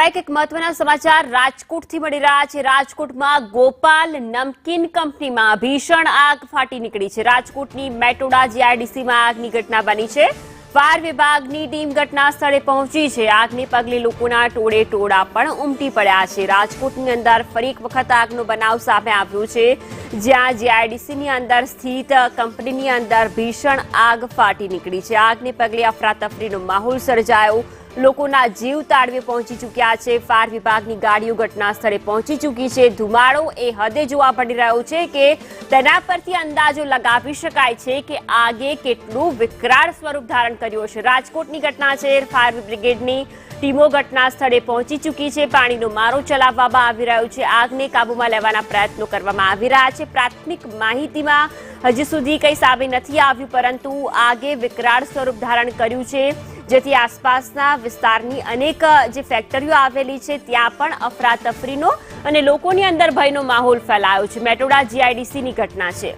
ત્યારબાદ એક મહત્વના સમાચાર રાજકોટથી મળી રહ્યા છે। રાજકોટમાં ગોપાલ નમકીન કંપનીમાં ભીષણ આગ ફાટી નીકળી છે। રાજકોટની મેટોડા જીઆઈડીસીમાં આગની ઘટના બની છે। ફાયર વિભાગની ટીમ ઘટના સ્થળે પહોંચી છે। આગને પગલે લોકોના ટોળે ટોળા પણ ઉમટી પડ્યા છે। રાજકોટની અંદર ફરી એક વખત આગનો બનાવ સામે આવ્યો છે, જ્યાં જીઆઈડીસીની અંદર સ્થિત કંપનીની અંદર ભીષણ આગ ફાટી નીકળી છે। આગને પગલે અફરાતફરીનો માહોલ સર્જાયો। લોકોના જીવ તાળવે પહોંચી ચૂક્યા છે। ફાયર વિભાગની ગાડીઓ ઘટના સ્થળે પહોંચી ચૂકી છે। ધુમાડો એ હદે જોવા પડી રહ્યો છે કે તેના પરથી અંદાજો લગાવી શકાય છે કે આગે કેટલું વિકરાળ સ્વરૂપ ધારણ કર્યું છે। રાજકોટની ઘટના છે। ફાયર બ્રિગેડની ટીમો ઘટના સ્થળે પહોંચી ચૂકી છે। પાણીનો મારો ચલાવવામાં આવી રહ્યો છે। આગને કાબૂમાં લેવાના પ્રયત્નો કરવામાં આવી રહ્યા છે। પ્રાથમિક માહિતીમાં હજી સુધી કંઈ સામે નથી આવ્યું, પરંતુ આગે વિકરાળ સ્વરૂપ ધારણ કર્યું છે, જેથી આસપાસના વિસ્તારની અનેક જે ફેક્ટરીઓ આવેલી છે ત્યાં પણ અફરાતફરીનો અને લોકોની અંદર ભયનો માહોલ ફેલાયો છે। મેટોડા જીઆઈડીસીની ઘટના છે।